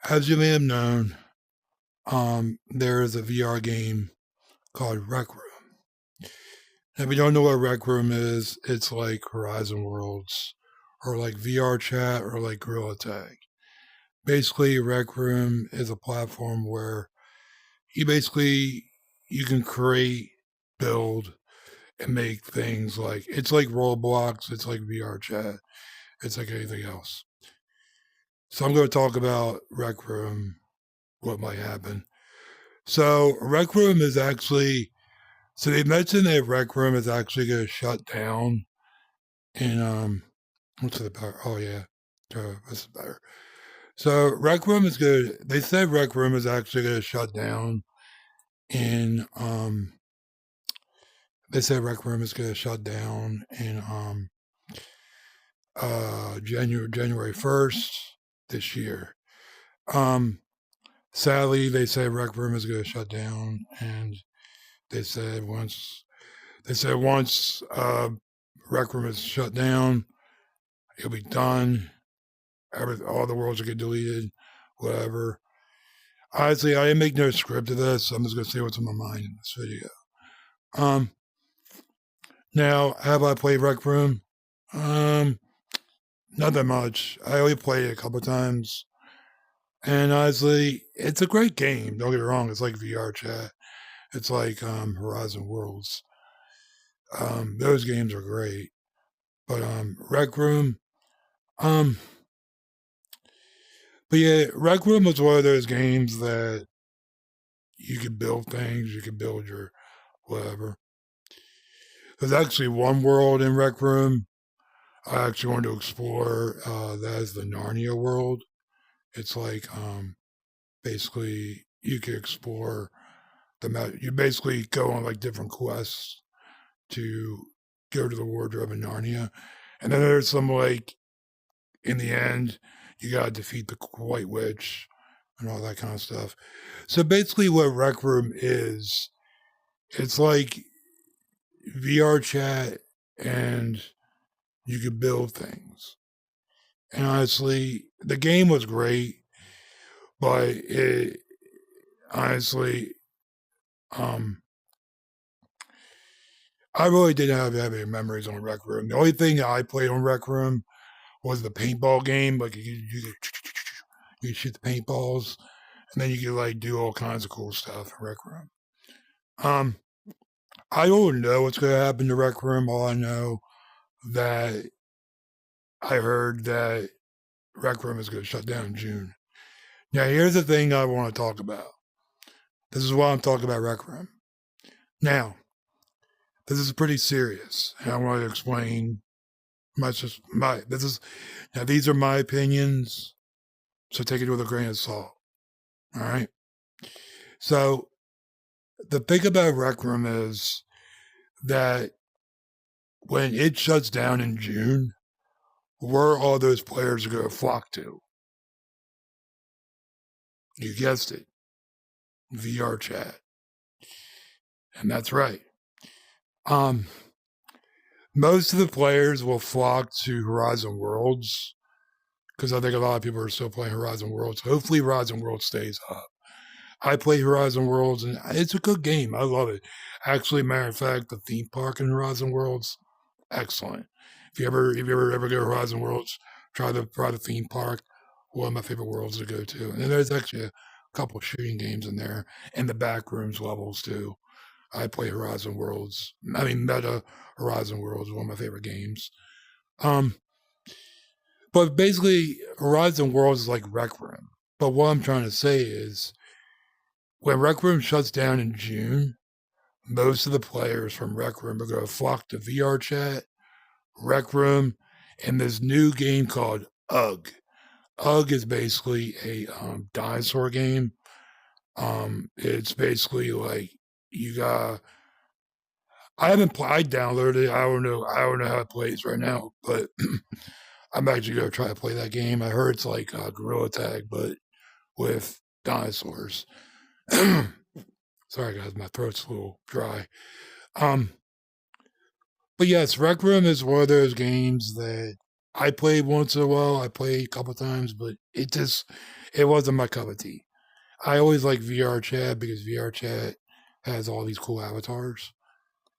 As you may have known, there is a VR game called Rec Room. If you don't know what Rec Room is, it's like Horizon Worlds or like VR Chat or like Gorilla Tag. Basically, Rec Room is a platform where you can create, build, and make things like it's like Roblox, it's like VR Chat, it's like anything else. So I'm going to talk about Rec Room, what might happen. So Rec Room is actually so they mentioned that Rec Room is actually going to shut down in what's the better? Oh yeah, this is better. So Rec Room is good. They said Rec Room is actually going to shut down in They said Rec Room is going to shut down in January 1st this year. Um Sadly, they said Rec Room is going to shut down, and they said once Rec Room is shut down, it'll be done. All the worlds will get deleted, whatever. Honestly, I didn't make no script of this. So I'm just gonna say what's on my mind in this video. Um, Now, have I played Rec Room? Um, Not that much. I only played it a couple times, and honestly, it's a great game. Don't get me wrong. It's like VR chat. It's like Horizon Worlds. Those games are great, but Rec Room. Um, but yeah, Rec Room was one of those games that you could build things. You could build your whatever. There's actually one world in Rec Room I actually wanted to explore. That is the Narnia world. It's like basically you can explore You basically go on like different quests to go to the wardrobe in Narnia, and then there's some like in the end you gotta defeat the White Witch and all that kind of stuff. So basically, what Rec Room is, it's like VR chat and you could build things. And honestly, the game was great, but it honestly, um, I really didn't have any memories on Rec Room. The only thing I played on Rec Room was the paintball game. Like you shoot the paintballs, and then you could like do all kinds of cool stuff in Rec Room. Um, I don't know what's going to happen to Rec Room. All I know that I heard that Rec Room is going to shut down in June. Now, here's the thing I want to talk about. This is why I'm talking about Rec Room. Now, this is pretty serious, and I want to explain these are my opinions, so take it with a grain of salt. All right. So the thing about Rec Room is that when it shuts down in June, where all those players are going to flock to? You guessed it, VR chat, and that's right. Um, Most of the players will flock to Horizon Worlds because I think a lot of people are still playing Horizon Worlds. Hopefully, Horizon Worlds stays up. I play Horizon Worlds, and it's a good game. I love it. Actually, matter of fact, the theme park in Horizon Worlds, excellent. If you ever go to Horizon Worlds, try the theme park. One of my favorite worlds to go to, and there's actually a couple of shooting games in there, and the back rooms levels too. I play Horizon Worlds. I mean, Meta Horizon Worlds is one of my favorite games. Um, but basically, Horizon Worlds is like Rec Room. But what I'm trying to say is, when Rec Room shuts down in June, most of the players from Rec Room are going to flock to VR Chat, Rec Room, and this new game called UGG. UGG is basically a dinosaur game. It's basically like you got. I downloaded it. I don't know how it plays right now, but I'm actually gonna try to play that game. I heard it's like Gorilla Tag, but with dinosaurs. Sorry guys, my throat's a little dry. Um, but yes, Rec Room is one of those games that I played once in a while. I played a couple times, but it wasn't my cup of tea. I always like VR chat because VR chat has all these cool avatars,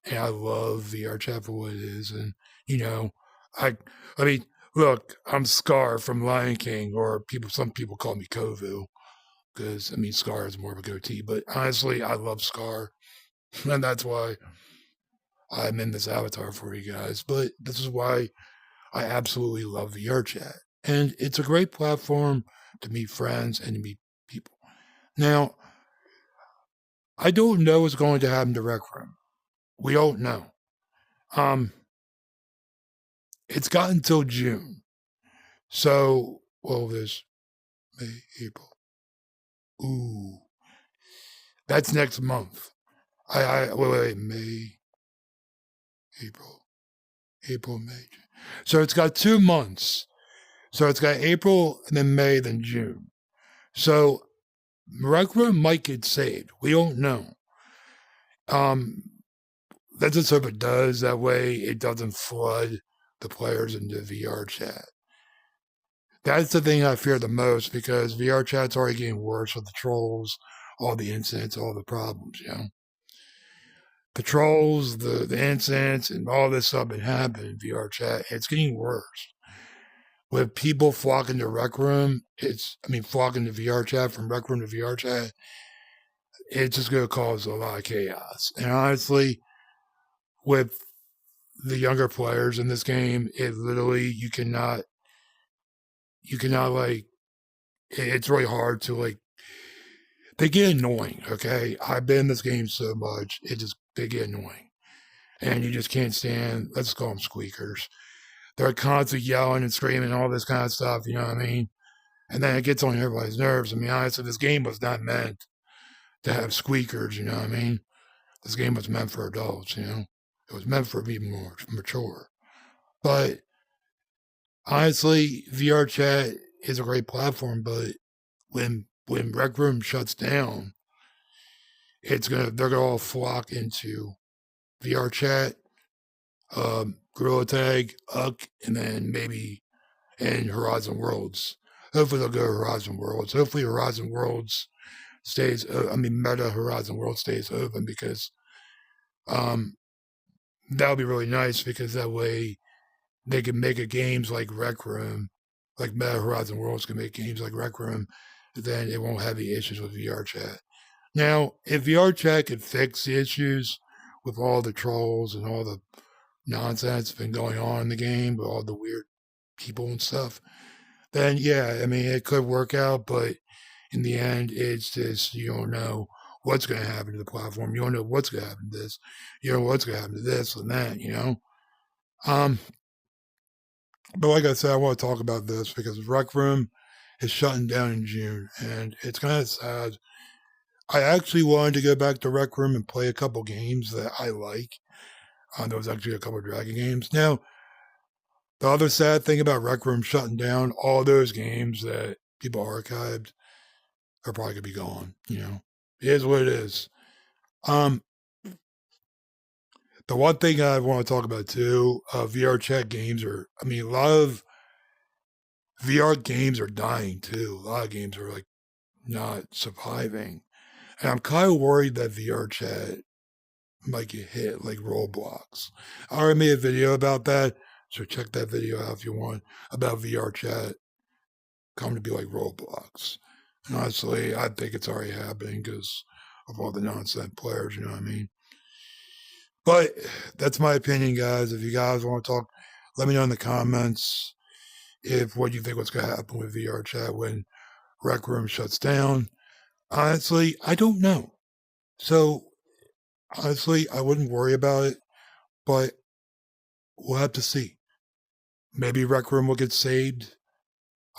and I love VR chat for what it is. And you know, I I mean, look, I'm Scar from Lion King, or some people call me Kovu because I mean Scar is more of a goatee, but honestly, I love Scar, and that's why I'm in this avatar for you guys. But this is why I absolutely love VR chat, and it's a great platform to meet friends and to meet people. Now, I don't know what's going to happen to Rec Room. We don't know. Um, it's got until June. So, well, there's May, April. Ooh, that's next month. Wait, May, April, May. So it's got 2 months. So it's got April, and then May, then June. So Rec Room might get saved. We don't know. Let's just hope it does. That way it doesn't flood the players into VR chat. That's the thing I fear the most because VR chat's already getting worse with the trolls, all the incidents, all the problems, The trolls, the incidents, and all this stuff been happening in VR chat. It's getting worse. With people flocking to Rec Room, flocking to VR chat from Rec Room to VR chat, it's just going to cause a lot of chaos. And honestly, with the younger players in this game, it literally, you cannot like, it's really hard to like, they get annoying, okay? I've been in this game so much, they get annoying. And you just can't stand, let's call them squeakers. They're constantly yelling and screaming and all this kind of stuff, you know what I mean? And then it gets on everybody's nerves. I mean, honestly, this game was not meant to have squeakers, you know what I mean? This game was meant for adults, It was meant for people more mature. But honestly, VR chat is a great platform, but when Rec Room shuts down, they're gonna all flock into VR chat, Gorilla Tag, UCK, and then maybe and Horizon Worlds. Hopefully they'll go to Horizon Worlds. Hopefully Horizon Worlds stays. Meta Horizon Worlds stays open because that would be really nice because that way they can make a games like Rec Room, like Meta Horizon Worlds can make games like Rec Room, then it won't have any issues with VR chat. Now, if VR chat could fix the issues with all the trolls and all the nonsense that's been going on in the game, with all the weird people and stuff, then yeah, it could work out, but in the end, it's just, you don't know what's going to happen to the platform. You don't know what's going to happen to this. You don't know what's going to happen to this and that, But like I said, I want to talk about this because Rec Room is shutting down in June, and it's kind of sad. I actually wanted to go back to Rec Room and play a couple games that I like. There was actually a couple of Dragon games. Now, the other sad thing about Rec Room shutting down, all those games that people archived are probably going to be gone, It is what it is. The one thing I want to talk about too, VR chat games a lot of VR games are dying too. A lot of games are like not surviving. And I'm kind of worried that VR chat might get hit like Roblox. I already made a video about that, so check that video out if you want, about VR chat coming to be like Roblox. And honestly, I think it's already happening because of all the nonsense players, you know what I mean? But that's my opinion, guys. If you guys want to talk, let me know in the comments what you think what's going to happen with VR chat when Rec Room shuts down. Honestly, I don't know. So, honestly, I wouldn't worry about it, but we'll have to see. Maybe Rec Room will get saved.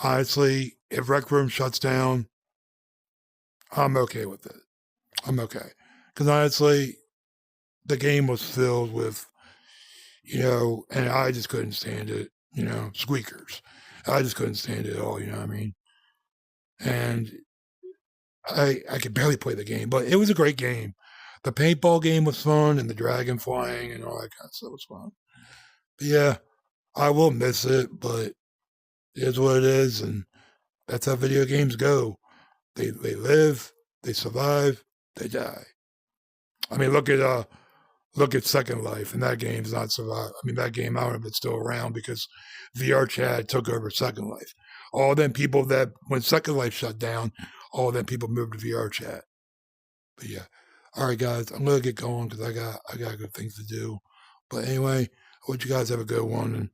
Honestly, if Rec Room shuts down, I'm okay with it. I'm okay. Because honestly, the game was filled with, and I just couldn't stand it, squeakers. I just couldn't stand it at all, you know what I mean? And I could barely play the game, but it was a great game. The paintball game was fun, and the dragon flying and all that kind of stuff was fun. But yeah, I will miss it, but it is what it is, and that's how video games go. They live, they survive, they die. I mean, look at Second Life, and that game's not survive. I mean, that game, I don't know if it's still around because VR chat took over Second Life. All them people that when Second Life shut down, all them people moved to VR chat. But yeah, all right, guys, I'm gonna get going because I got good things to do. But anyway, I hope you guys have a good one, and